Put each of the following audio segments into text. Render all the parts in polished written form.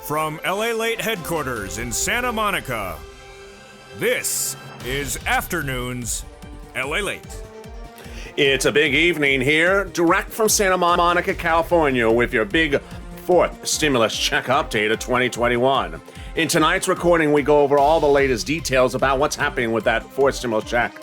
From Lalate headquarters in Santa Monica, this is Afternoons Lalate. It's a big evening here, direct from Santa Monica, California, with your big fourth stimulus check update of 2021. In tonight's recording, we go over all the latest details about what's happening with that fourth stimulus check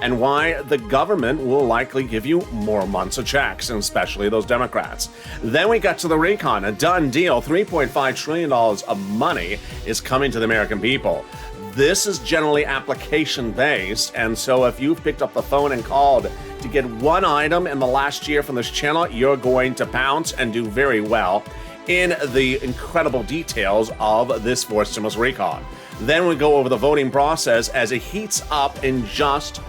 and why the government will likely give you more months of checks, and especially those Democrats. Then we got to the recon, a done deal. $3.5 trillion of money is coming to the American people. This is generally application-based, and so if you've picked up the phone and called to get one item in the last year from this channel, you're going to pounce and do very well in the incredible details of this fourth stimulus recon. Then we go over the voting process as it heats up in just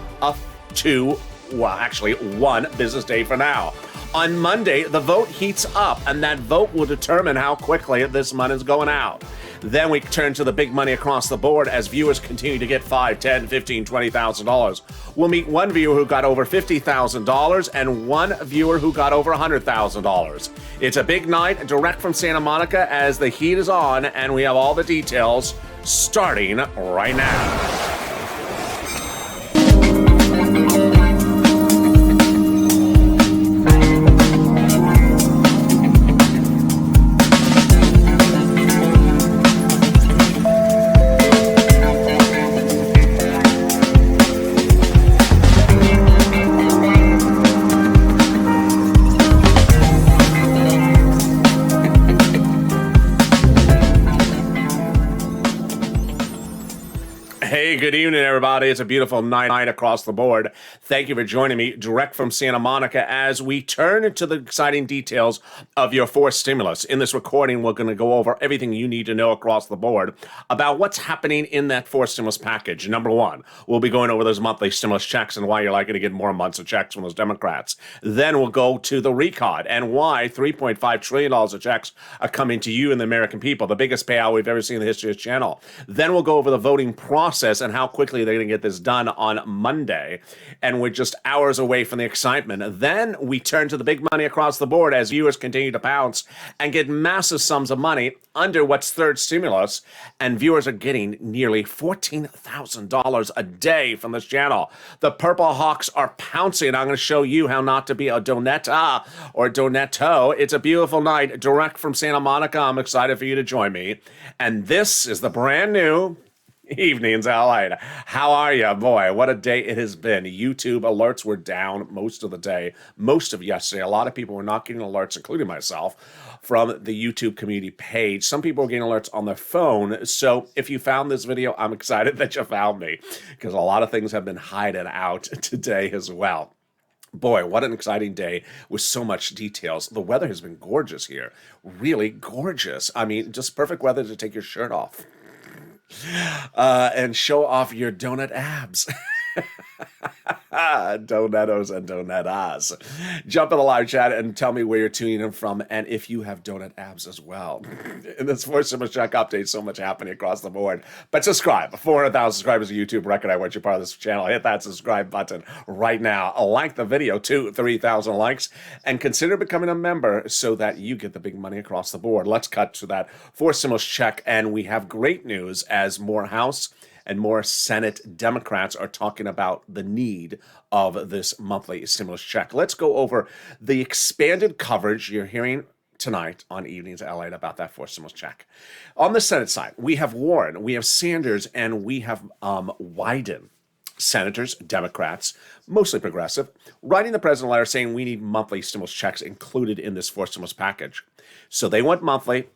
one business day from now. On Monday, the vote heats up, and that vote will determine how quickly this money is going out. Then we turn to the big money across the board as viewers continue to get $5, $10, $15, $20,000. We'll meet one viewer who got over $50,000 and one viewer who got over $100,000. It's a big night direct from Santa Monica as the heat is on, and we have all the details starting right now. Hey, good evening, everybody. It's a beautiful night across the board. Thank you for joining me direct from Santa Monica as we turn into the exciting details of your fourth stimulus. In this recording, we're going to go over everything you need to know across the board about what's happening in that fourth stimulus package. Number one, we'll be going over those monthly stimulus checks and why you're likely to get more months of checks from those Democrats. Then we'll go to the recon and why $3.5 trillion of checks are coming to you and the American people, the biggest payout we've ever seen in the history of this channel. Then we'll go over the voting process and how quickly they're going to get this done on Monday. And we're just hours away from the excitement. Then we turn to the big money across the board as viewers continue to pounce and get massive sums of money under what's third stimulus. And viewers are getting nearly $14,000 a day from this channel. The Purple Hawks are pouncing. I'm going to show you how not to be a donetta or donetto. It's a beautiful night direct from Santa Monica. I'm excited for you to join me. And this is the brand new Evenings Lalate. How are you? Boy, what a day it has been. YouTube alerts were down most of the day, most of yesterday. A lot of people were not getting alerts, including myself, from the YouTube community page. Some people were getting alerts on their phone. So if you found this video, I'm excited that you found me because a lot of things have been hiding out today as well. Boy, what an exciting day with so much details. The weather has been gorgeous here. Really gorgeous. I mean, just perfect weather to take your shirt off. And show off your donut abs. Donettos and donettas. Jump in the live chat and tell me where you're tuning in from and if you have donut abs as well. In this fourth stimulus check update, so much happening across the board. But subscribe. 400,000 subscribers to YouTube. Recognize once you're part of this channel. Hit that subscribe button right now. Like the video too. 3,000 likes. And consider becoming a member so that you get the big money across the board. Let's cut to that fourth stimulus check. And we have great news as more House and more Senate Democrats are talking about the need of this monthly stimulus check. Let's go over the expanded coverage you're hearing tonight on Evenings Lalate about that fourth stimulus check. On the Senate side, we have Warren, we have Sanders, and we have Wyden. Senators, Democrats, mostly progressive, writing the president a letter saying we need monthly stimulus checks included in this fourth stimulus package. So they want monthly,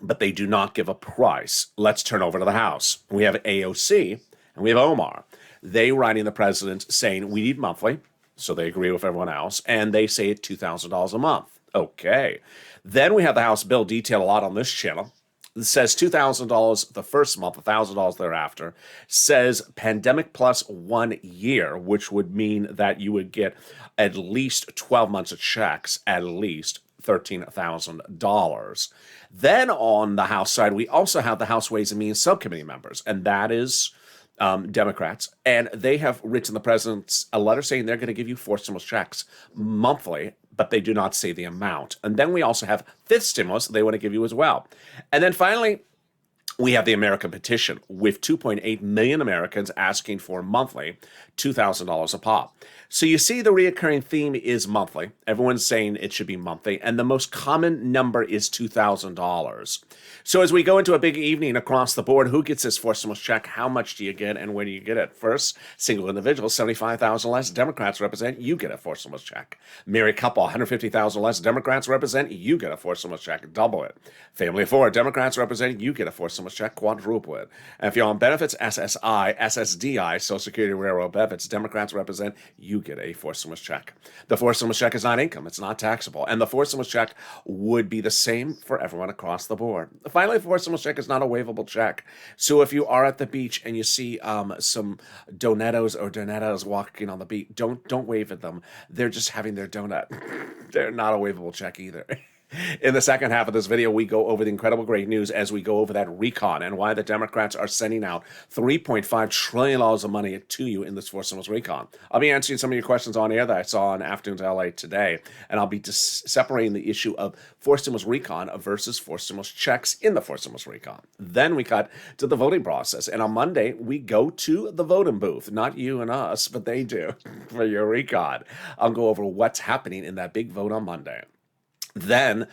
but they do not give a price. Let's turn over to the House. We have AOC and we have Omar. They writing the president saying we need monthly, so they agree with everyone else, and they say it's $2,000 a month. Okay. Then we have the House bill detailed a lot on this channel. It says $2,000 the first month, $1,000 thereafter. Says pandemic plus 1 year, which would mean that you would get at least 12 months of checks, at least $13,000. Then on the House side, we also have the House Ways and Means Subcommittee members, and that is Democrats, and they have written the president a letter saying they're going to give you four stimulus checks monthly but they do not say the amount. And then we also have fifth stimulus they want to give you as well. And then finally, we have the American petition with 2.8 million Americans asking for monthly $2,000 a pop. So you see the reoccurring theme is monthly. Everyone's saying it should be monthly, and the most common number is $2,000. So as we go into a big evening across the board, who gets this fourth stimulus check? How much do you get, and where do you get it? First, single individuals, 75,000 less. Democrats represent, you get a fourth stimulus check. Married couple, 150,000 less. Democrats represent, you get a fourth stimulus check. Double it. Family of four, Democrats represent, you get a fourth stimulus check. Quadruple it. And if you're on benefits, SSI, SSDI, Social Security Railroad benefits, Democrats represent, you get a fourth stimulus check. The fourth stimulus check is not income. It's not taxable. And the fourth stimulus check would be the same for everyone across the board. Finally, the fourth stimulus check is not a waivable check. So if you are at the beach and you see some donetos walking on the beach, don't wave at them. They're just having their donut. They're not a waivable check either. In the second half of this video, we go over the incredible great news as we go over that recon and why the Democrats are sending out $3.5 trillion of money to you in this fourth stimulus recon. I'll be answering some of your questions on air that I saw on Afternoons LA today, and I'll be separating the issue of fourth stimulus recon versus fourth stimulus checks in the fourth stimulus recon. Then we cut to the voting process, and on Monday, we go to the voting booth. Not you and us, but they do for your recon. I'll go over what's happening in that big vote on Monday. Then,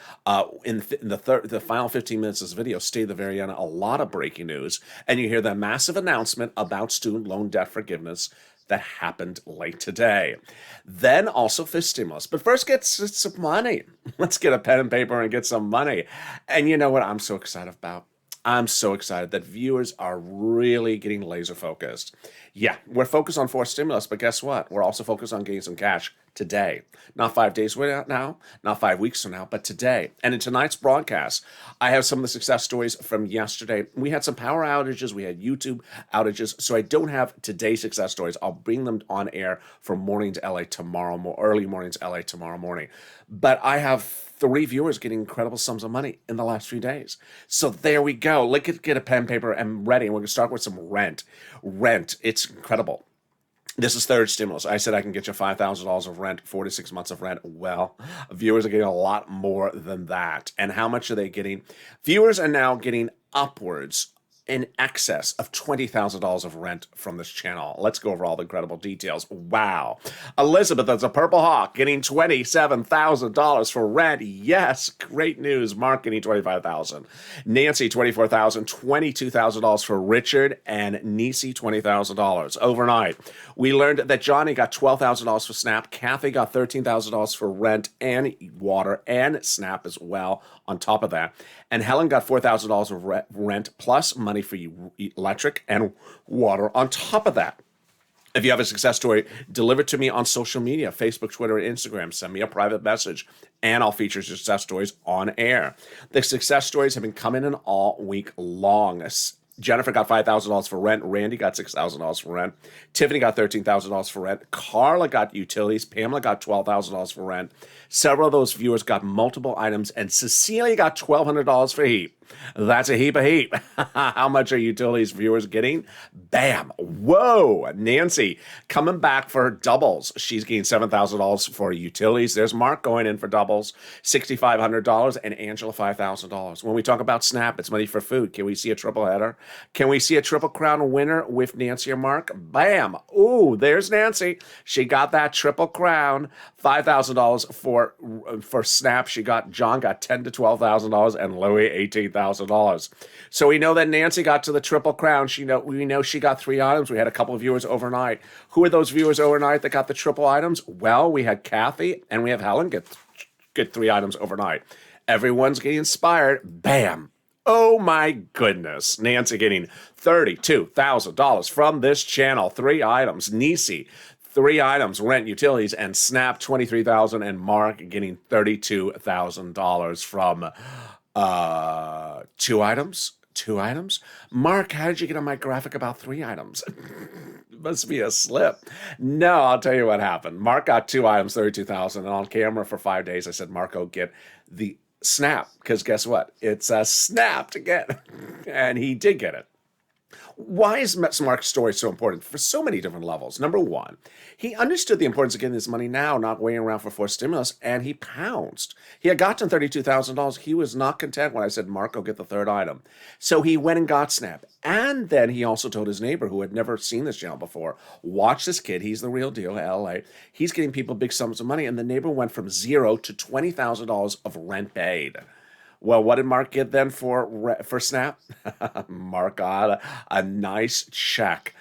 in the final 15 minutes of this video, stay to the very end, a lot of breaking news, and you hear the massive announcement about student loan debt forgiveness that happened late today. Then also fifth stimulus. But first, get some money. Let's get a pen and paper and get some money. And you know what I'm so excited about? I'm so excited that viewers are really getting laser focused. Yeah, we're focused on fourth stimulus, but guess what? We're also focused on getting some cash today. Not 5 days from now, not 5 weeks from now, but today. And in tonight's broadcast, I have some of the success stories from yesterday. We had some power outages, we had YouTube outages, so I don't have today's success stories. I'll bring them on air for Mornings LA tomorrow, early Mornings LA tomorrow morning. But I have 3 viewers getting incredible sums of money in the last few days. So there we go. Let's get a pen, paper, and ready. And we're going to start with some rent. Rent, it's incredible. This is third stimulus. I said I can get you $5,000 of rent, 4 to 6 months of rent. Well, viewers are getting a lot more than that. And how much are they getting? Viewers are now getting upwards in excess of $20,000 of rent from this channel. Let's go over all the incredible details. Wow. Elizabeth, that's a Purple Hawk, getting $27,000 for rent. Yes, great news. Mark getting $25,000. Nancy, $24,000. $22,000 for Richard, and Nisi, $20,000. Overnight, we learned that Johnny got $12,000 for Snap. Kathy got $13,000 for rent and water and Snap as well on top of that. And Helen got $4,000 of rent plus money for electric and water on top of that. If you have a success story, deliver it to me on social media, Facebook, Twitter, and Instagram. Send me a private message, and I'll feature success stories on air. The success stories have been coming in all week long. Jennifer got $5,000 for rent. Randy got $6,000 for rent. Tiffany got $13,000 for rent. Carla got utilities. Pamela got $12,000 for rent. Several of those viewers got multiple items, and Cecilia got $1,200 for heat. That's a heap of heat. How much are utilities viewers getting? Bam. Whoa. Nancy coming back for her doubles. She's getting $7,000 for utilities. There's Mark going in for doubles, $6,500, and Angela $5,000. When we talk about Snap, it's money for food. Can we see a triple header? Can we see a Triple Crown winner with Nancy or Mark? Bam. Ooh, there's Nancy. She got that Triple Crown. $5,000 for Snap. John got $10,000 to $12,000, and Louie $18,000. So we know that Nancy got to the Triple Crown. We know she got 3 items. We had a couple of viewers overnight. Who are those viewers overnight that got the triple items? Well, we had Kathy and we have Helen get 3 items overnight. Everyone's getting inspired. Bam. Oh my goodness. Nancy getting $32,000 from this channel. 3 items. Nisi, 3 items, rent, utilities, and Snap, $23,000, and Mark getting $32,000 from 2 items. 2 items? Mark, how did you get on my graphic about 3 items? Must be a slip. No, I'll tell you what happened. Mark got 2 items, $32,000, and on camera for 5 days, I said, Marco, get the Snap, because guess what? It's a Snap to get. And he did get it. Why is Mark's story so important? For so many different levels. Number one, he understood the importance of getting this money now, not waiting around for forced stimulus, and he pounced. He had gotten $32,000. He was not content when I said, Mark, go get the third item. So he went and got Snap. And then he also told his neighbor, who had never seen this channel before, watch this kid. He's the real deal, LA. He's getting people big sums of money. And the neighbor went from zero to $20,000 of rent paid. Well, what did Mark get then for Snap? Mark got a nice check,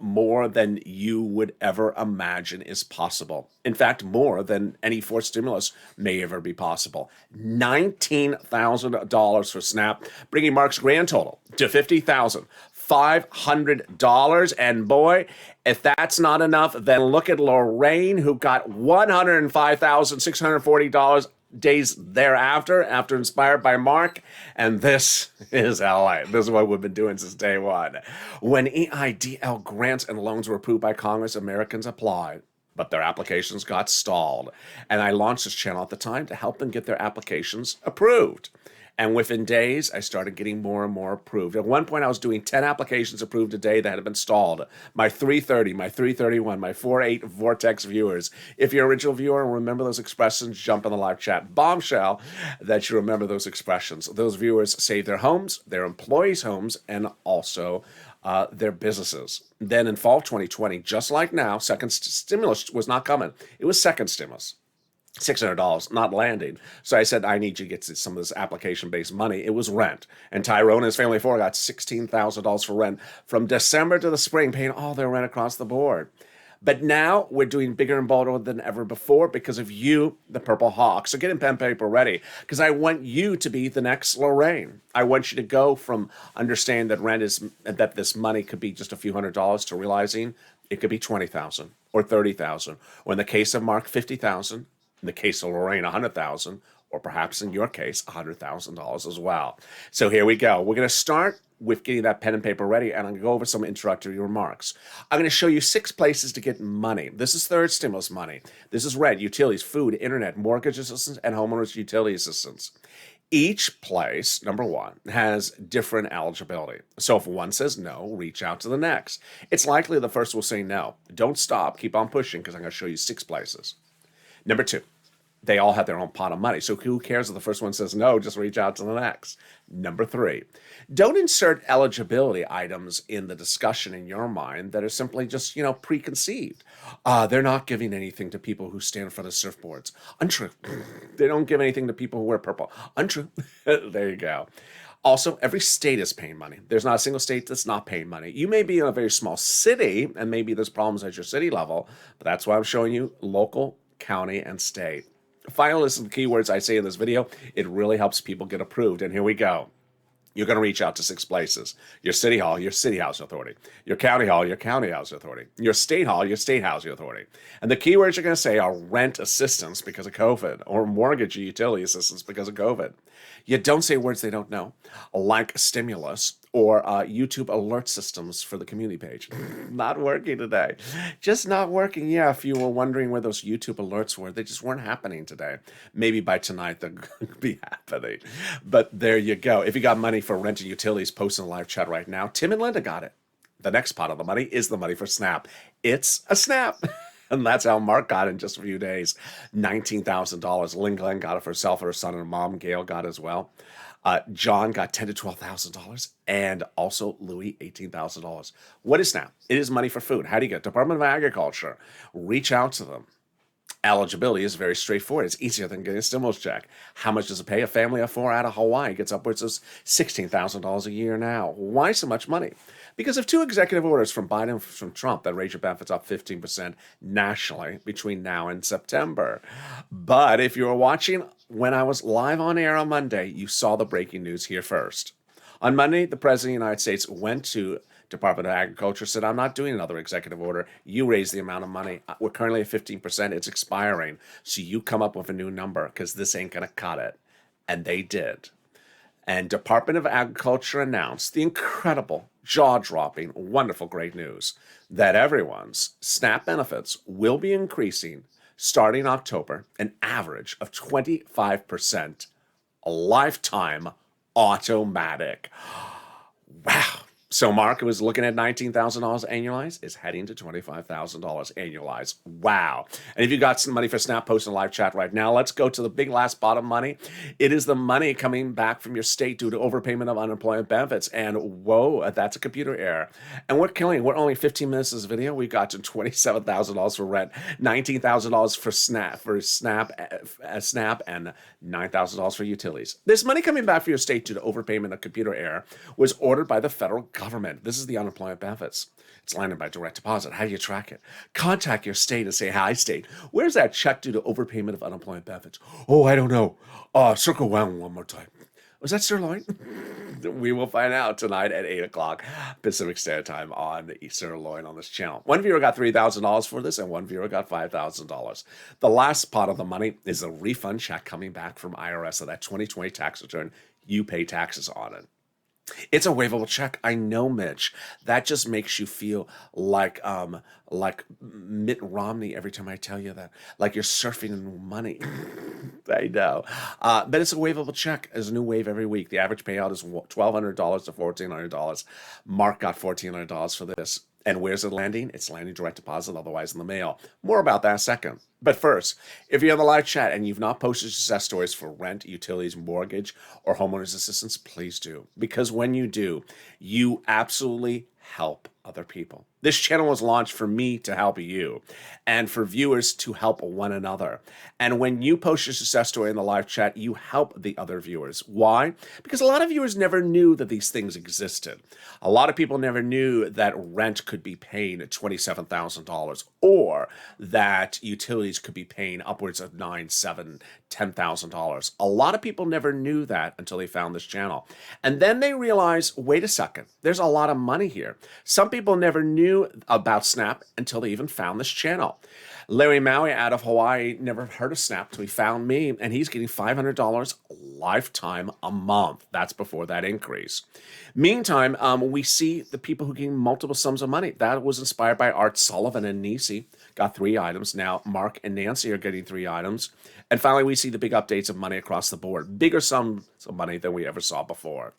more than you would ever imagine is possible. In fact, more than any forced stimulus may ever be possible. $19,000 for Snap, bringing Mark's grand total to $50,500. And boy, if that's not enough, then look at Lorraine, who got $105,640 days thereafter, after inspired by Mark. And this is LA. This is what we've been doing since day one. When EIDL grants and loans were approved by Congress, Americans applied, but their applications got stalled. And I launched this channel at the time to help them get their applications approved. And within days, I started getting more and more approved. At one point, I was doing 10 applications approved a day that had been stalled. My 330, my 331, my 48 Vortex viewers. If you're an original viewer and remember those expressions, jump in the live chat. Bombshell that you remember those expressions. Those viewers saved their homes, their employees' homes, and also their businesses. Then in fall 2020, just like now, second stimulus was not coming. It was second stimulus. $600 not landing. So I said, I need you to get some of this application-based money. It was rent. And Tyrone and his family of four got $16,000 for rent from December to the spring, paying all their rent across the board. But now we're doing bigger and bolder than ever before because of you, the Purple Hawk. So get in pen and paper ready, because I want you to be the next Lorraine. I want you to go from understanding that this money could be just a few $100s to realizing it could be $20,000 or $30,000, or in the case of Mark, $50,000. In the case of Lorraine, $100,000, or perhaps in your case, $100,000 as well. So here we go. We're going to start with getting that pen and paper ready, and I'm going to go over some introductory remarks. I'm going to show you 6 places to get money. This is third stimulus money. This is rent, utilities, food, internet, mortgage assistance, and homeowners utility assistance. Each place, number one, has different eligibility. So if one says no, reach out to the next. It's likely the first will say no. Don't stop. Keep on pushing, because I'm going to show you 6 places. Number 2. They all have their own pot of money. So who cares if the first one says no? Just reach out to the next. Number 3, don't insert eligibility items in the discussion in your mind that are simply just, preconceived. They're not giving anything to people who stand in front of surfboards. Untrue. They don't give anything to people who wear purple. Untrue. There you go. Also, every state is paying money. There's not a single state that's not paying money. You may be in a very small city, and maybe there's problems at your city level, but that's why I'm showing you local, county, and state. Finally, listen to the keywords I say in this video. It really helps people get approved. And here we go. You're going to reach out to 6 places. Your city hall, your city housing authority. Your county hall, your county housing authority. Your state hall, your state housing authority. And the keywords you're going to say are rent assistance because of COVID, or mortgage or utility assistance because of COVID. You don't say words they don't know, like stimulus or YouTube alert systems for the community page. Not working today. Just not working. Yeah, if you were wondering where those YouTube alerts were, they just weren't happening today. Maybe by tonight they're going to be happening. But there you go. If you got money for rent and utilities, post in the live chat right now. Tim and Linda got it. The next pot of the money is the money for Snap. It's a Snap. And that's how Mark got in just a few days. $19,000. Lynn Glenn got it for herself, her son, and her mom, Gail, got it as well. John got $10,000 to $12,000, and also Louis $18,000. What is Snap? It is money for food. How do you get it? Department of Agriculture. Reach out to them. Eligibility is very straightforward. It's easier than getting a stimulus check. How much does it pay? A family of 4 out of Hawaii gets upwards of $16,000 a year now. Why so much money? Because of 2 executive orders from Biden and from Trump that raise your benefits up 15% nationally between now and September. But if you were watching when I was live on air on Monday, you saw the breaking news here first. On Monday, the President of the United States went to Department of Agriculture, said, I'm not doing another executive order. You raise the amount of money. We're currently at 15%. It's expiring. So you come up with a new number because this ain't going to cut it. And they did. And Department of Agriculture announced the incredible, jaw-dropping, wonderful, great news that everyone's SNAP benefits will be increasing starting October, an average of 25%, a lifetime automatic. Wow. So Mark was looking at $19,000 annualized, is heading to $25,000 annualized. Wow. And if you got some money for Snap, post in the live chat right now. Let's go to the big last bottom money. It is the money coming back from your state due to overpayment of unemployment benefits. And whoa, that's a computer error. And we're killing it. We're only 15 minutes of this video. We got to $27,000 for rent, $19,000 for Snap, and $9,000 for utilities. This money coming back for your state due to overpayment of computer error was ordered by the federal government. This is the unemployment benefits. It's landed by direct deposit. How do you track it? Contact your state and say, hi, state. Where's that check due to overpayment of unemployment benefits? Oh, I don't know. Circle one more time. Was that sirloin? We will find out tonight at 8 o'clock Pacific Standard Time on Sirloin on this channel. One viewer got $3,000 for this, and one viewer got $5,000. The last pot of the money is a refund check coming back from IRS of that 2020 tax return. You pay taxes on it. It's a waivable check. I know, Mitch. That just makes you feel like Mitt Romney every time I tell you that. Like you're surfing in money. I know. But it's a waivable check. There's a new wave every week. The average payout is $1,200 to $1,400. Mark got $1,400 for this. And where's it landing? It's landing direct deposit, otherwise in the mail. More about that in a second. But first, if you're in the live chat and you've not posted success stories for rent, utilities, mortgage, or homeowners assistance, please do. Because when you do, you absolutely help other people. This channel was launched for me to help you and for viewers to help one another. And when you post your success story in the live chat, you help the other viewers. Why? Because a lot of viewers never knew that these things existed. A lot of people never knew that rent could be paying $27,000 or that utilities could be paying upwards of $9,000, $7,000, $10,000. A lot of people never knew that until they found this channel. And then they realized, wait a second, there's a lot of money here. Some people never knew about Snap until they even found this channel. Larry Maui out of Hawaii never heard of Snap till he found me, and he's getting $500 lifetime a month. That's before that increase. Meantime, we see the people who gain multiple sums of money. That was inspired by Art Sullivan and Nisi. Got 3 items. Now Mark and Nancy are getting 3 items. And finally, we see the big updates of money across the board. Bigger sums of money than we ever saw before.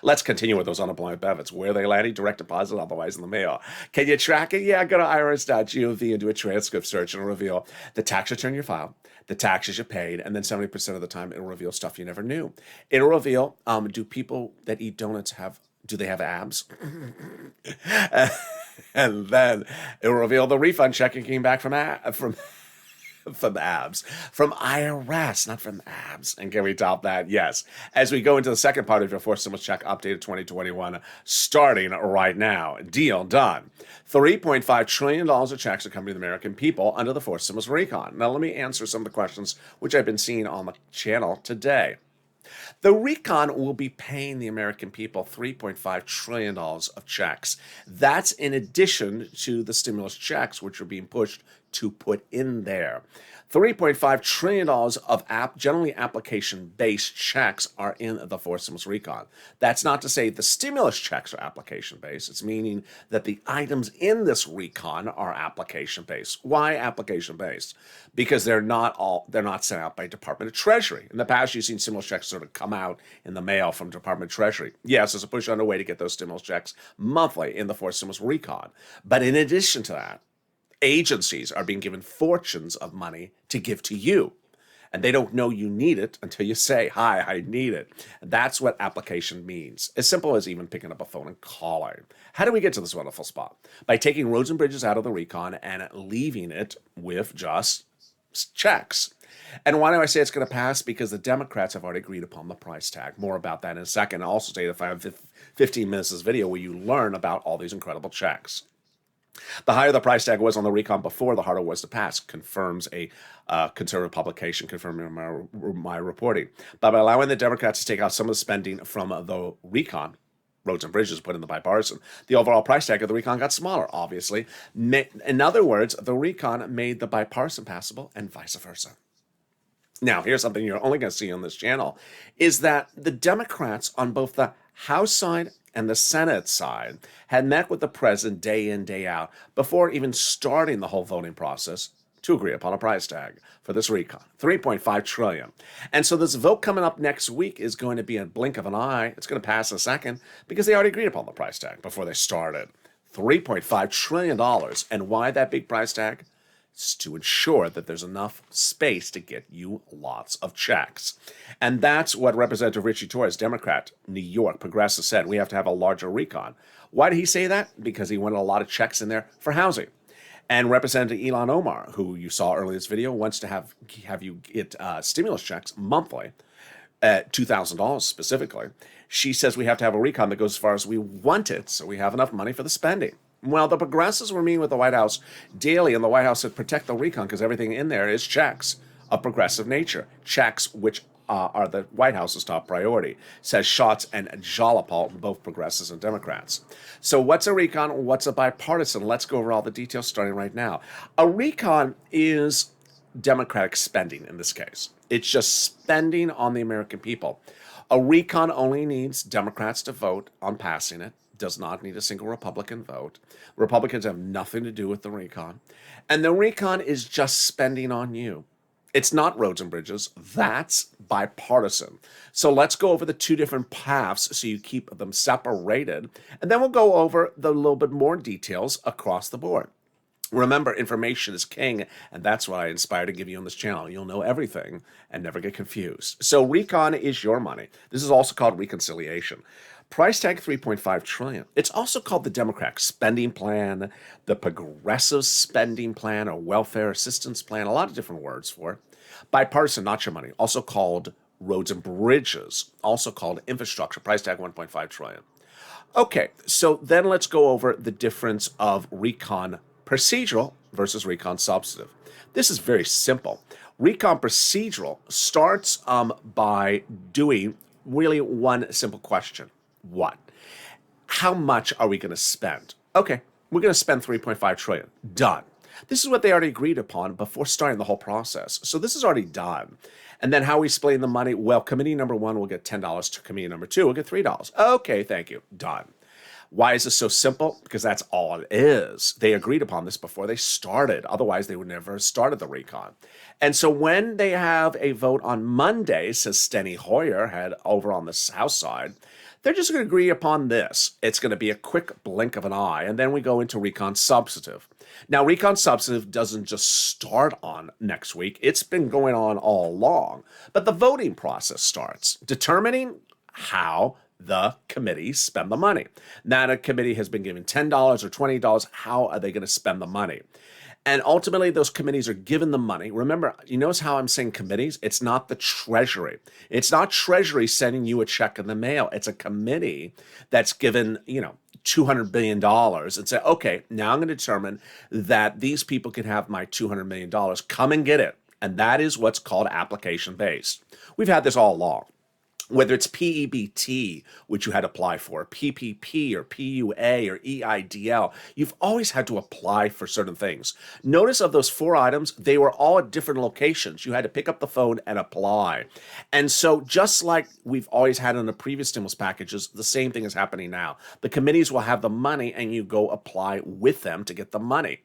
Let's continue with those unemployment benefits. Where are they landing? Direct deposit, otherwise in the mail. Can you track it? Yeah, go to irs.gov and do a transcript search, and it'll reveal the tax return you filed, the taxes you paid, and then 70% of the time it'll reveal stuff you never knew. It'll reveal, do people that eat donuts do they have abs? And then it'll reveal the refund check that came back from abs, from IRS, not from abs. And can we top that? Yes. As we go into the second part of your forced stimulus check updated 2021, starting right now. Deal done. $3.5 trillion of checks are coming to the American people under the forced stimulus recon. Now, let me answer some of the questions which I've been seeing on the channel today. The recon will be paying the American people $3.5 trillion of checks. That's in addition to the stimulus checks, which are being pushed to put in there. $3.5 trillion of generally application-based checks are in the forced stimulus recon. That's not to say the stimulus checks are application-based. It's meaning that the items in this recon are application-based. Why application-based? Because they're not sent out by Department of Treasury. In the past, you've seen stimulus checks sort of come out in the mail from Department of Treasury. Yes, there's a push underway to get those stimulus checks monthly in the forced stimulus recon. But in addition to that, agencies are being given fortunes of money to give to you. And they don't know you need it until you say, hi, I need it. That's what application means. As simple as even picking up a phone and calling. How do we get to this wonderful spot? By taking roads and bridges out of the recon and leaving it with just checks. And why do I say it's going to pass? Because the Democrats have already agreed upon the price tag. More about that in a second. I'll also stay the 15 minutes of this video where you learn about all these incredible checks. The higher the price tag was on the recon before, the harder it was to pass, confirms a conservative publication confirming my reporting. But by allowing the Democrats to take out some of the spending from the recon, roads and bridges put in the bipartisan, the overall price tag of the recon got smaller, obviously. In other words, the recon made the bipartisan passable and vice versa. Now, here's something you're only going to see on this channel, is that the Democrats on both the House side and the Senate side had met with the president day in, day out before even starting the whole voting process to agree upon a price tag for this recon, $3.5 trillion. And so this vote coming up next week is going to be a blink of an eye. It's going to pass in a second because they already agreed upon the price tag before they started. $3.5 trillion. And why that big price tag? It's to ensure that there's enough space to get you lots of checks. And that's what Representative Richie Torres, Democrat, New York, progressive, said. We have to have a larger recon. Why did he say that? Because he wanted a lot of checks in there for housing. And Representative Ilhan Omar, who you saw earlier in this video, wants to have you get stimulus checks monthly, at $2,000 specifically. She says we have to have a recon that goes as far as we want it, so we have enough money for the spending. Well, the progressives were meeting with the White House daily, and the White House said protect the recon because everything in there is checks of progressive nature, checks which are the White House's top priority, says Schatz and Jalopal, both progressives and Democrats. So what's a recon? What's a bipartisan? Let's go over all the details starting right now. A recon is Democratic spending in this case. It's just spending on the American people. A recon only needs Democrats to vote on passing it. Does not need a single Republican vote. Republicans have nothing to do with the recon. And the recon is just spending on you. It's not roads and bridges. That's bipartisan. So let's go over the two different paths so you keep them separated. And then we'll go over the little bit more details across the board. Remember, information is king, and that's what I inspire to give you on this channel. You'll know everything and never get confused. So recon is your money. This is also called reconciliation. Price tag $3.5 trillion. It's also called the Democratic spending plan, the progressive spending plan, or welfare assistance plan, a lot of different words for it. Bipartisan, not your money, also called roads and bridges, also called infrastructure. Price tag $1.5 trillion. Okay, so then let's go over the difference of recon procedural versus recon substantive. This is very simple. Recon procedural starts by doing really one simple question. What? How much are we going to spend? Okay, we're going to spend $3.5 trillion. Done. This is what they already agreed upon before starting the whole process. So this is already done. And then how we explain the money? Well, committee number one will get $10. To committee number two will get $3. Okay, thank you. Done. Why is this so simple? Because that's all it is. They agreed upon this before they started. Otherwise, they would never have started the recon. And so when they have a vote on Monday, says Steny Hoyer had over on the House side, they're just going to agree upon this. It's going to be a quick blink of an eye, and then we go into recon substantive. Now, recon substantive doesn't just start on next week. It's been going on all along. But the voting process starts, determining how the committees spend the money. Now, a committee has been given $10 or $20. How are they going to spend the money? And ultimately, those committees are given the money. Remember, you notice how I'm saying committees? It's not the Treasury. It's not Treasury sending you a check in the mail. It's a committee that's given, $200 billion and say, okay, now I'm going to determine that these people can have my $200 million. Come and get it. And that is what's called application-based. We've had this all along. Whether it's PEBT, which you had to apply for, PPP or PUA or EIDL, you've always had to apply for certain things. Notice of those 4 items, they were all at different locations. You had to pick up the phone and apply. And so just like we've always had in the previous stimulus packages, the same thing is happening now. The committees will have the money and you go apply with them to get the money.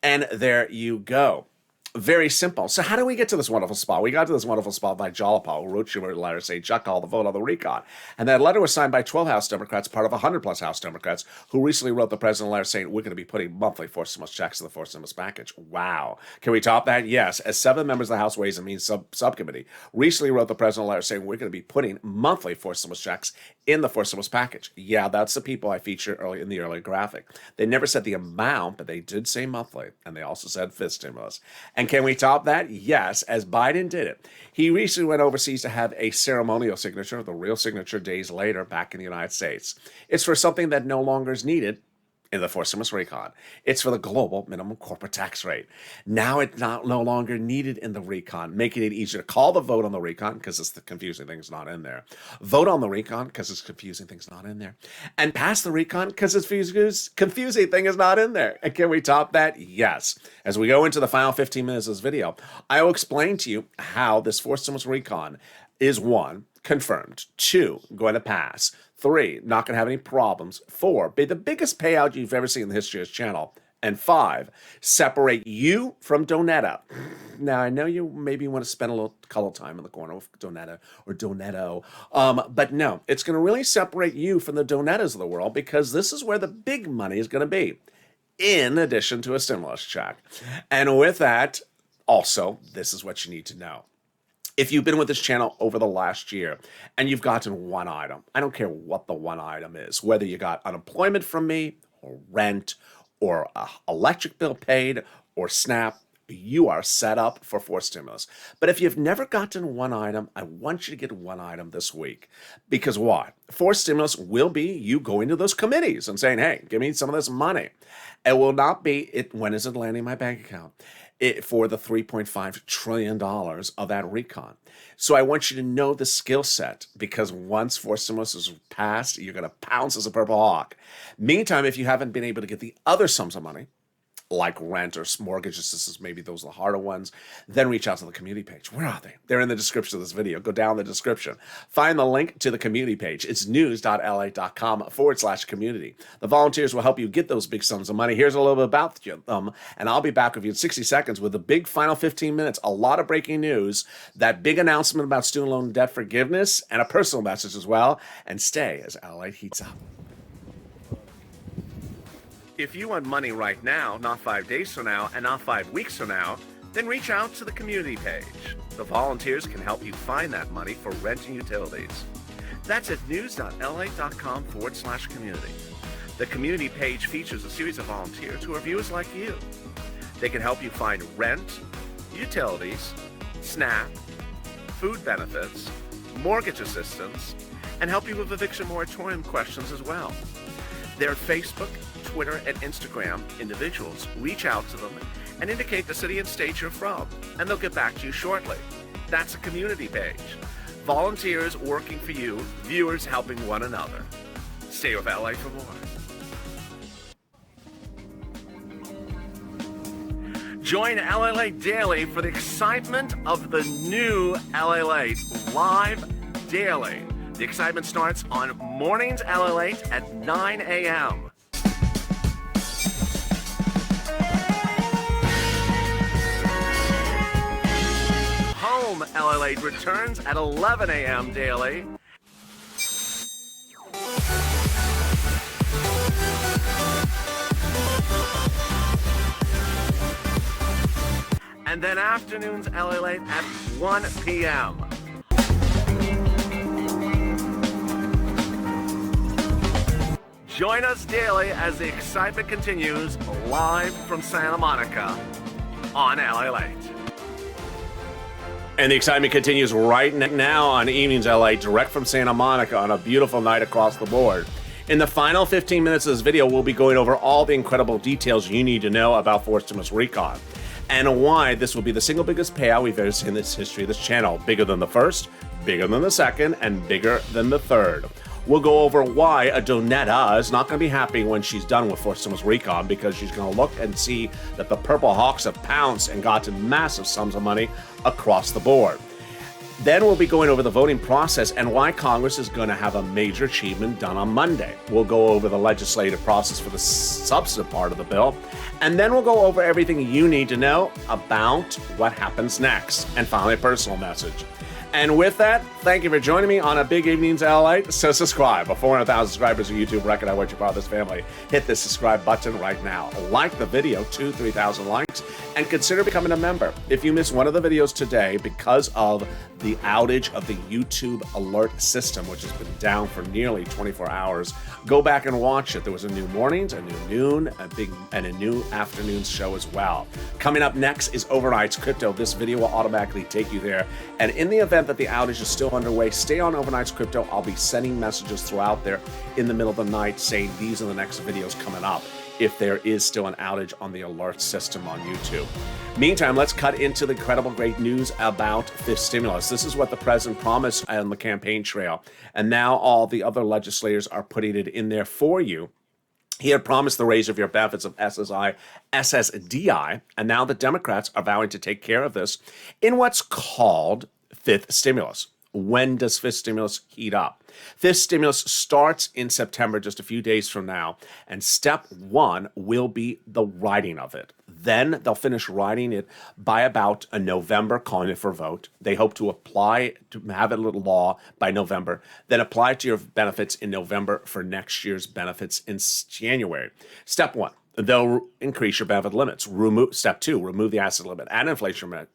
And there you go. Very simple. So how do we get to this wonderful spot? We got to this wonderful spot by Jalopal, who wrote you a letter saying, Chuck, call the vote on the recon. And that letter was signed by 12 House Democrats, part of 100-plus House Democrats, who recently wrote the president a letter saying, we're going to be putting monthly forced stimulus checks in the forced stimulus package. Wow. Can we top that? Yes. As 7 members of the House Ways and Means Subcommittee recently wrote the president a letter saying, we're going to be putting monthly forced stimulus checks in the forced stimulus package. Yeah, that's the people I featured early in the earlier graphic. They never said the amount, but they did say monthly. And they also said fifth stimulus. And can we top that? Yes, as Biden did it. He recently went overseas to have a ceremonial signature, the real signature days later back in the United States. It's for something that no longer is needed in the forced stimulus recon. It's for the global minimum corporate tax rate. Now it's no longer needed in the recon, making it easier to call the vote on the recon because it's the confusing thing's not in there. Vote on the recon because it's confusing thing's not in there. And pass the recon because it's confusing thing is not in there. And can we top that? Yes. As we go into the final 15 minutes of this video, I will explain to you how this forced stimulus recon is 1, confirmed, 2, going to pass, 3, not going to have any problems, 4, be the biggest payout you've ever seen in the history of this channel, And 5, separate you from Donetta. Now, I know you maybe want to spend a little color time in the corner with Donetta or Donetto, but no, it's going to really separate you from the Donettas of the world, because this is where the big money is going to be, in addition to a stimulus check. And with that, also, this is what you need to know. If you've been with this channel over the last year and you've gotten one item, I don't care what the one item is, whether you got unemployment from me or rent or an electric bill paid or SNAP, you are set up for forced stimulus. But if you've never gotten one item, I want you to get one item this week. Because what? Forced stimulus will be you going to those committees and saying, hey, give me some of this money. It will not be, when is it landing in my bank account? For the $3.5 trillion of that recon. So I want you to know the skill set, because once forced stimulus is passed, you're going to pounce as a purple hawk. Meantime, if you haven't been able to get the other sums of money, like rent or mortgage assistance, maybe those are the harder ones, then reach out to the community page. Where are they? They're in the description of this video. Go down the description. Find the link to the community page. It's news.lalate.com/community. The volunteers will help you get those big sums of money. Here's a little bit about them, and I'll be back with you in 60 seconds with the big final 15 minutes. A lot of breaking news, that big announcement about student loan debt forgiveness, and a personal message as well. And stay as Lalate heats up. If you want money right now, not 5 days from now, and not 5 weeks from now, then reach out to the community page. The volunteers can help you find that money for rent and utilities. That's at news.lalate.com/community. The community page features a series of volunteers who are viewers like you. They can help you find rent, utilities, SNAP, food benefits, mortgage assistance, and help you with eviction moratorium questions as well. Their Facebook, Twitter, and Instagram individuals reach out to them and indicate the city and state you're from, and they'll get back to you shortly. That's a community page. Volunteers working for you, viewers helping one another. Stay with LA for more. Join Lalate Daily for the excitement of the new Lalate live daily. The excitement starts on mornings Lalate at 9 a.m. Home Lalate returns at 11 a.m. daily. And then afternoons Lalate at 1 p.m. Join us daily as the excitement continues live from Santa Monica on Lalate. And the excitement continues right now on Evenings LA, direct from Santa Monica on a beautiful night across the board. In the final 15 minutes of this video, we'll be going over all the incredible details you need to know about forced stimulus recon, and why this will be the single biggest payout we've ever seen in the history of this channel. Bigger than the first, bigger than the second, and bigger than the third. We'll go over why a Donetta is not going to be happy when she's done with forced stimulus recon, because she's going to look and see that the Purple Hawks have pounced and gotten massive sums of money across the board. Then we'll be going over the voting process and why Congress is going to have a major achievement done on Monday. We'll go over the legislative process for the substantive part of the bill, and then we'll go over everything you need to know about what happens next. And finally, a personal message. And with that, thank you for joining me on a Big Evenings LA. So subscribe. For 400,000 subscribers on YouTube, record I want you part of this family. Hit the subscribe button right now. Like the video, 3,000 likes, and consider becoming a member. If you miss one of the videos today because of the outage of the YouTube alert system, which has been down for nearly 24 hours, go back and watch it. There was a new mornings, a new noon, and a new afternoons show as well. Coming up next is Overnight's Crypto. This video will automatically take you there. And in the event that the outage is still underway, stay on Overnight's Crypto. I'll be sending messages throughout there in the middle of the night saying these are the next videos coming up if there is still an outage on the alert system on YouTube. Meantime, let's cut into the incredible great news about fifth stimulus. This is what the president promised on the campaign trail, and now all the other legislators are putting it in there for you. He had promised the raise of your benefits of SSDI, and now the Democrats are vowing to take care of this in what's called fifth stimulus. When does fifth stimulus heat up? Fifth stimulus starts in September, just a few days from now, and step one will be the writing of it. Then they'll finish writing it by about a November, calling it for a vote. They hope to apply to have it a law by November, then apply it to your benefits in November for next year's benefits in January. Step one. They'll increase your benefit limits. Step two, remove the asset limit, add inflationary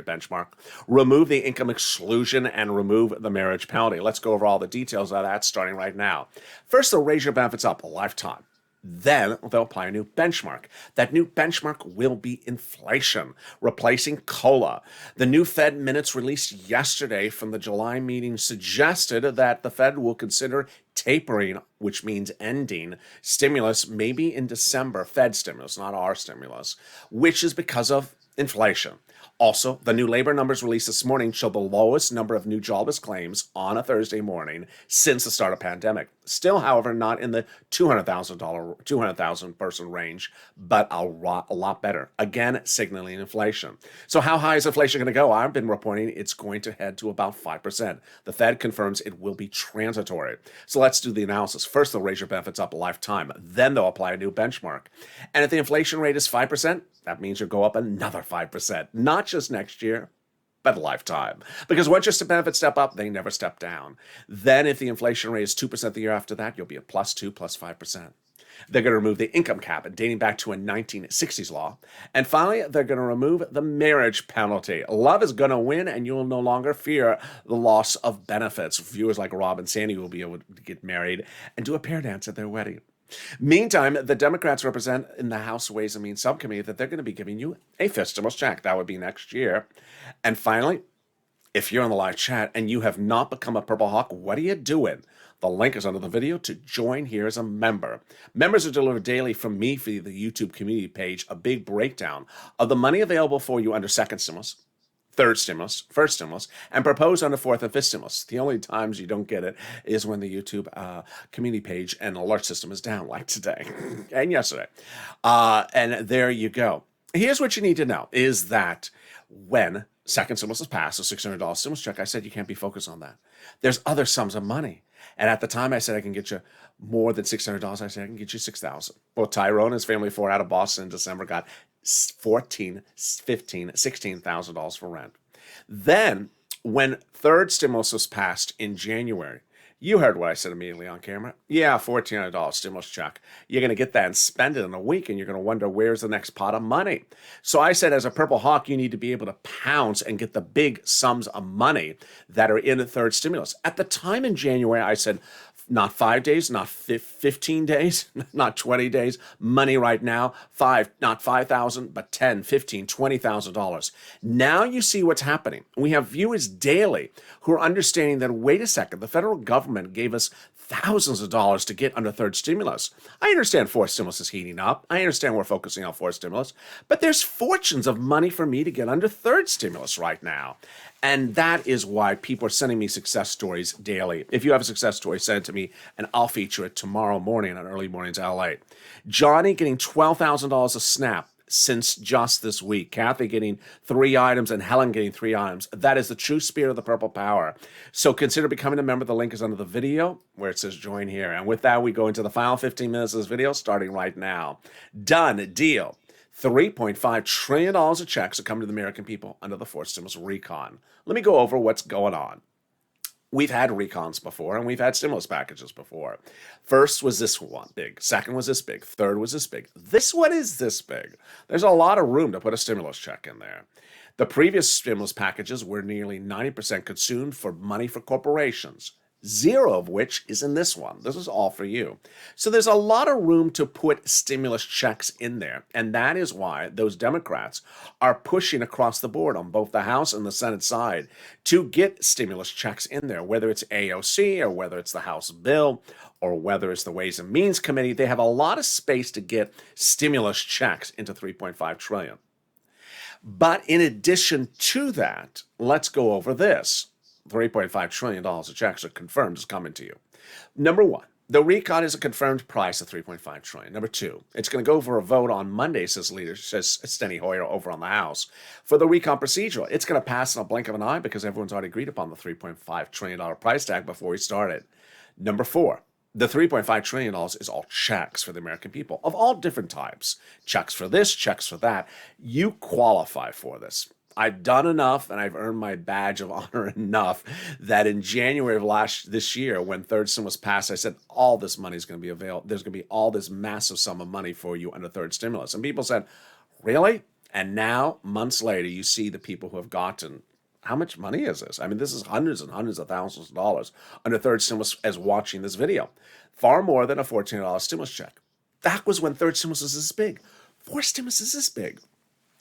benchmark, remove the income exclusion, and remove the marriage penalty. Let's go over all the details of that starting right now. First, they'll raise your benefits up a lifetime. Then they'll apply a new benchmark. That new benchmark will be inflation, replacing COLA. The new Fed minutes released yesterday from the July meeting suggested that the Fed will consider tapering, which means ending stimulus, maybe in December, Fed stimulus, not our stimulus, which is because of inflation. Also, the new labor numbers released this morning show the lowest number of new jobless claims on a Thursday morning since the start of the pandemic. Still, however, not in the 200,000 person range, but a lot better. Again, signaling inflation. So how high is inflation going to go? I've been reporting it's going to head to about 5%. The Fed confirms it will be transitory. So let's do the analysis. First, they'll raise your benefits up a lifetime. Then they'll apply a new benchmark. And if the inflation rate is 5%, that means you'll go up another 5%, not just next year, but a lifetime. Because once your benefits step up, they never step down. Then if the inflation rate is 2% the year after that, you'll be at +2, +5%. They're going to remove the income cap dating back to a 1960s law. And finally, they're going to remove the marriage penalty. Love is going to win, and you will no longer fear the loss of benefits. Viewers like Rob and Sandy will be able to get married and do a pair dance at their wedding. Meantime, the Democrats represent in the House Ways and Means Subcommittee that they're going to be giving you a fifth stimulus check. That would be next year. And finally, if you're on the live chat and you have not become a Purple Hawk, what are you doing? The link is under the video to join here as a member. Members are delivered daily from me via the YouTube community page, a big breakdown of the money available for you under second stimulus, third stimulus, first stimulus, and proposed under fourth and fifth stimulus. The only times you don't get it is when the YouTube community page and alert system is down, like today and yesterday. And there you go. Here's what you need to know is that when second stimulus is passed, a $600 stimulus check, I said you can't be focused on that. There's other sums of money. And at the time I said I can get you more than $600. I said I can get you $6,000. Well, Tyrone and his family of four out of Boston in December got $14,000, $15,000, $16,000 for rent. Then, when third stimulus was passed in January, you heard what I said immediately on camera. Yeah, $1,400 stimulus check. You're going to get that and spend it in a week, and you're going to wonder where's the next pot of money. So I said, as a Purple Hawk, you need to be able to pounce and get the big sums of money that are in the third stimulus. At the time in January, I said, not 5 days, not 15 days, not 20 days. Money right now, not 5,000, but 10, 15, $20,000. Now you see what's happening. We have viewers daily who are understanding that, wait a second, the federal government gave us thousands of dollars to get under third stimulus. I understand fourth stimulus is heating up. I understand we're focusing on fourth stimulus, but there's fortunes of money for me to get under third stimulus right now. And that is why people are sending me success stories daily. If you have a success story, send it to me, and I'll feature it tomorrow morning on Early Mornings LA. Johnny getting $12,000 a snap since just this week. Kathy getting 3 items, and Helen getting 3 items. That is the true spirit of the Purple Power. So consider becoming a member. The link is under the video where it says join here. And with that, we go into the final 15 minutes of this video, starting right now. Done deal. $3.5 trillion of checks are coming to the American people under the fourth stimulus recon. Let me go over what's going on. We've had recons before, and we've had stimulus packages before. First was this one big. Second was this big. Third was this big. This one is this big. There's a lot of room to put a stimulus check in there. The previous stimulus packages were nearly 90% consumed for money for corporations, 0 of which is in this one. This is all for you. So there's a lot of room to put stimulus checks in there. And that is why those Democrats are pushing across the board on both the House and the Senate side to get stimulus checks in there, whether it's AOC or whether it's the House bill or whether it's the Ways and Means Committee. They have a lot of space to get stimulus checks into $3.5 trillion. But in addition to that, let's go over this. $3.5 trillion of checks are confirmed is coming to you. Number one, The recon is a confirmed price of 3.5 trillion. Number two, it's going to go for a vote on Monday, says Steny Hoyer over on the House. For the recon procedural, it's going to pass in a blink of an eye because everyone's already agreed upon the $3.5 trillion price tag before we started. Number four, the $3.5 trillion is all checks for the American people of all different types. Checks for this, checks for that. You qualify for this. I've done enough and I've earned my badge of honor enough that in January of this year, when third stimulus passed, I said, all this money is going to be available. There's going to be all this massive sum of money for you under third stimulus. And people said, really? And now, months later, you see the people who have gotten, how much money is this? I mean, this is hundreds and hundreds of thousands of dollars under third stimulus as watching this video. Far more than a $14 stimulus check. That was when third stimulus was this big. Fourth stimulus is this big.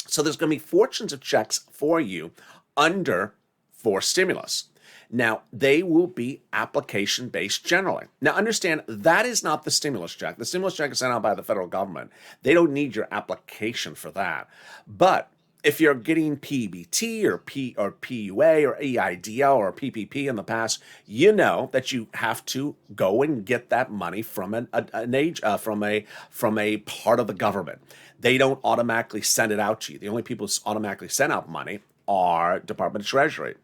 So there's going to be fortunes of checks for you under fourth stimulus. Now, they will be application-based generally. Now, understand, that is not the stimulus check. The stimulus check is sent out by the federal government. They don't need your application for that. But if you're getting PBT or PUA or EIDL or PPP in the past, you know that you have to go and get that money from from a part of the government. They don't automatically send it out to you. The only people who automatically send out money are Department of Treasury.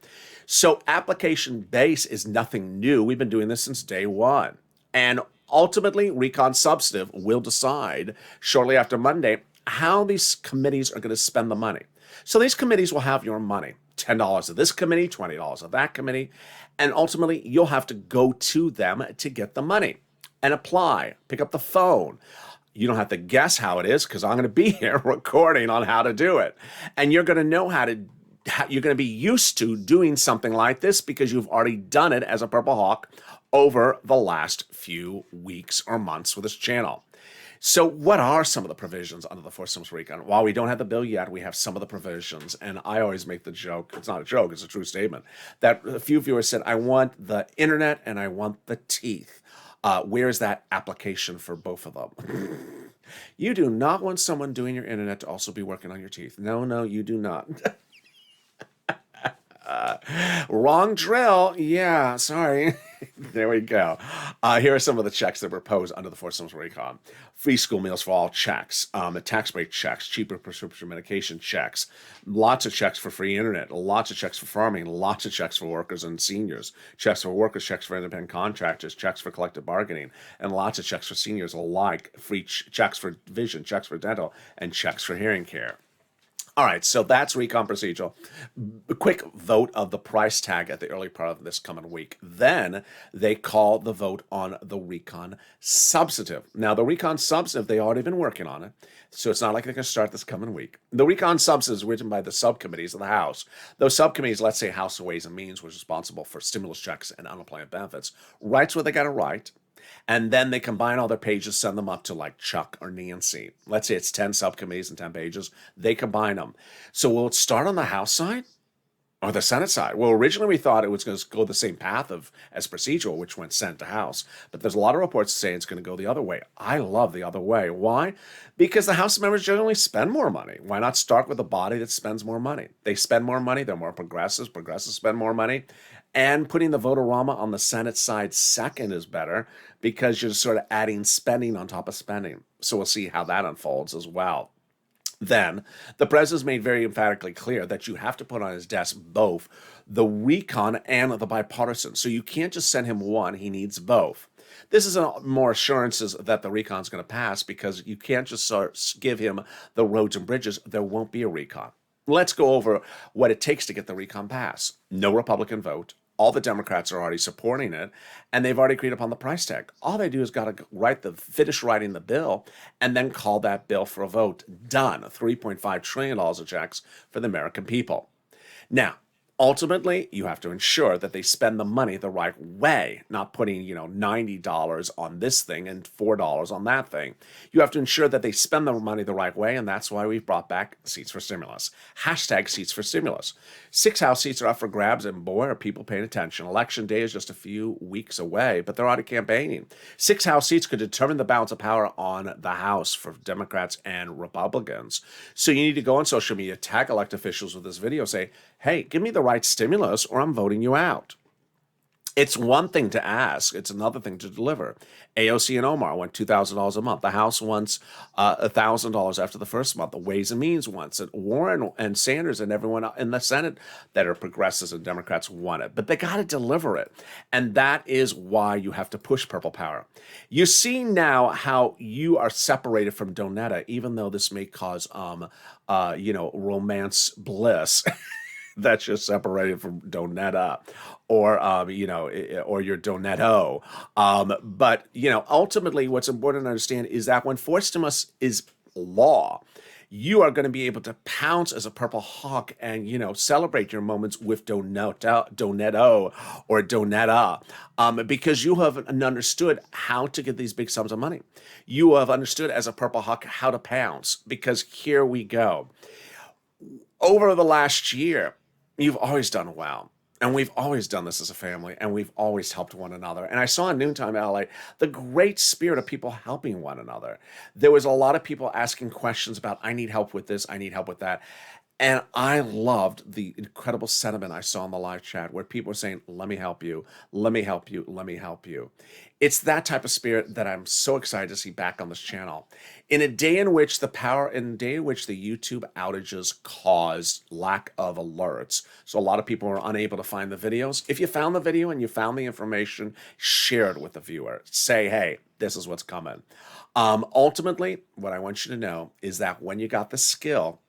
So application base is nothing new. We've been doing this since day one. And ultimately, Recon Substantive will decide shortly after Monday how these committees are going to spend the money. So these committees will have your money. $10 of this committee, $20 of that committee, and ultimately you'll have to go to them to get the money and apply, pick up the phone. You don't have to guess how it is because I'm going to be here recording on how to do it. And you're going to know you're going to be used to doing something like this because you've already done it as a Purple Hawk over the last few weeks or months with this channel. So what are some of the provisions under the fourth stimulus recon? While we don't have the bill yet, we have some of the provisions. And I always make the joke, it's not a joke, it's a true statement, that a few viewers said, I want the internet and I want the teeth. Where's that application for both of them? You do not want someone doing your internet to also be working on your teeth. No, you do not. Wrong drill. Yeah, sorry. There we go. Here are some of the checks that were posed under the fourth stimulus recon. Free school meals for all checks, tax break checks, cheaper prescription medication checks, lots of checks for free internet, lots of checks for farming, lots of checks for workers and seniors, checks for workers, checks for independent contractors, checks for collective bargaining, and lots of checks for seniors alike, free checks for vision, checks for dental, and checks for hearing care. All right, so that's recon procedural. A quick vote of the price tag at the early part of this coming week. Then they call the vote on the recon substantive. Now, the recon substantive, they already been working on it, so it's not like they're going to start this coming week. The recon substantive is written by the subcommittees of the House. Those subcommittees, let's say House of Ways and Means, which is responsible for stimulus checks and unemployment benefits, writes what they got to write. And then they combine all their pages, send them up to like Chuck or Nancy. Let's say it's 10 subcommittees and 10 pages. They combine them. So will it start on the House side or the Senate side? Well, originally we thought it was going to go the same path as procedural, which went Senate to House. But there's a lot of reports saying it's going to go the other way. I love the other way. Why? Because the House members generally spend more money. Why not start with a body that spends more money? They spend more money. They're more progressives. Progressives spend more money. And putting the vote-a-rama on the Senate side second is better because you're sort of adding spending on top of spending. So we'll see how that unfolds as well. Then, the president's made very emphatically clear that you have to put on his desk both the recon and the bipartisan. So you can't just send him one, he needs both. This is more assurances that the recon's going to pass because you can't just give him the roads and bridges. There won't be a recon. Let's go over what it takes to get the recon pass. No Republican vote. All the Democrats are already supporting it, and they've already agreed upon the price tag. All they do is got to finish writing the bill and then call that bill for a vote. Done. $3.5 trillion of checks for the American people. Now, ultimately, you have to ensure that they spend the money the right way, not putting, $90 on this thing and $4 on that thing. You have to ensure that they spend the money the right way, and that's why we've brought back Seats for Stimulus. Hashtag Seats for Stimulus. 6 House seats are up for grabs, and boy, are people paying attention. Election day is just a few weeks away, but they're already campaigning. 6 House seats could determine the balance of power on the House for Democrats and Republicans. So you need to go on social media, tag elected officials with this video, say, hey, give me the right stimulus or I'm voting you out. It's one thing to ask. It's another thing to deliver. AOC and Omar want $2,000 a month. The House wants $1,000 after the first month. The Ways and Means wants it. Warren and Sanders and everyone in the Senate that are progressives and Democrats want it. But they got to deliver it. And that is why you have to push purple power. You see now how you are separated from Donetta, even though this may cause, romance bliss. That you're separated from Donetta or your Donetto. But ultimately what's important to understand is that when forced stimulus is law, you are going to be able to pounce as a purple hawk and, celebrate your moments with Donetto or Donetta, because you have understood how to get these big sums of money. You have understood as a purple hawk how to pounce, because here we go. Over the last year, you've always done well. And we've always done this as a family, and we've always helped one another. And I saw in Noontime LA the great spirit of people helping one another. There was a lot of people asking questions about, I need help with this, I need help with that. And I loved the incredible sentiment I saw in the live chat where people were saying, let me help you, let me help you, let me help you. It's that type of spirit that I'm so excited to see back on this channel. In a day in which the YouTube outages caused lack of alerts, so a lot of people are unable to find the videos. If you found the video and you found the information, share it with the viewer. Say, hey, this is what's coming. Ultimately, what I want you to know is that when you got the skill,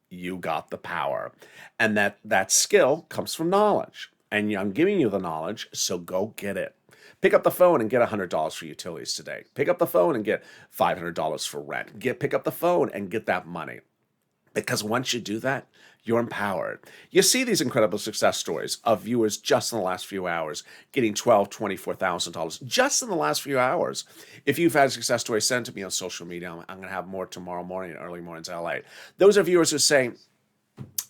you got the power. And that skill comes from knowledge. And I'm giving you the knowledge, so go get it. Pick up the phone and get $100 for utilities today. Pick up the phone and get $500 for rent. Pick up the phone and get that money. Because once you do that, you're empowered. You see these incredible success stories of viewers just in the last few hours getting $12,000, $24,000 just in the last few hours. If you've had a success story, send it to me on social media. I'm going to have more tomorrow morning, early mornings LA. Those are viewers who say,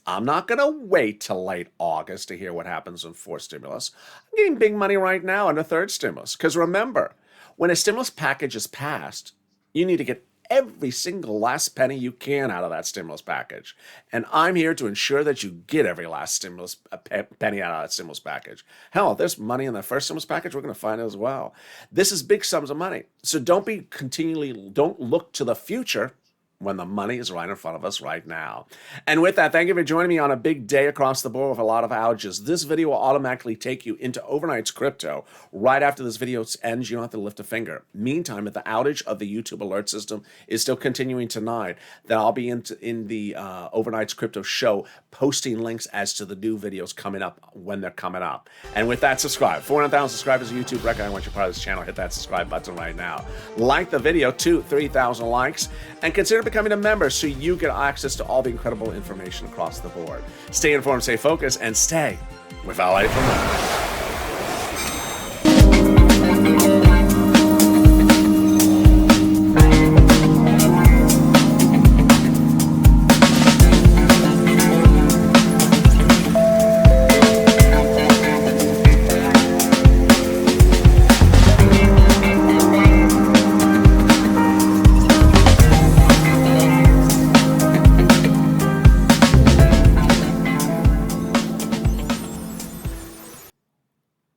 I'm not going to wait till late August to hear what happens in fourth stimulus. I'm getting big money right now in the third stimulus. Because remember, when a stimulus package is passed, you need to get every single last penny you can out of that stimulus package. And I'm here to ensure that you get every last stimulus penny out of that stimulus package. Hell, if there's money in the first stimulus package, we're going to find it as well. This is big sums of money. So don't look to the future when the money is right in front of us right now. And with that, thank you for joining me on a big day across the board with a lot of outages. This video will automatically take you into overnight's crypto. Right after this video ends, you don't have to lift a finger. Meantime, if the outage of the YouTube alert system is still continuing tonight, then I'll be in the overnight's crypto show posting links as to the new videos coming up when they're coming up. And with that, subscribe. 400,000 subscribers on YouTube. Reckon I want you part of this channel. Hit that subscribe button right now. Like the video, 3,000 likes, and consider becoming a member so you get access to all the incredible information across the board. Stay informed, stay focused, and stay with Lalate for more.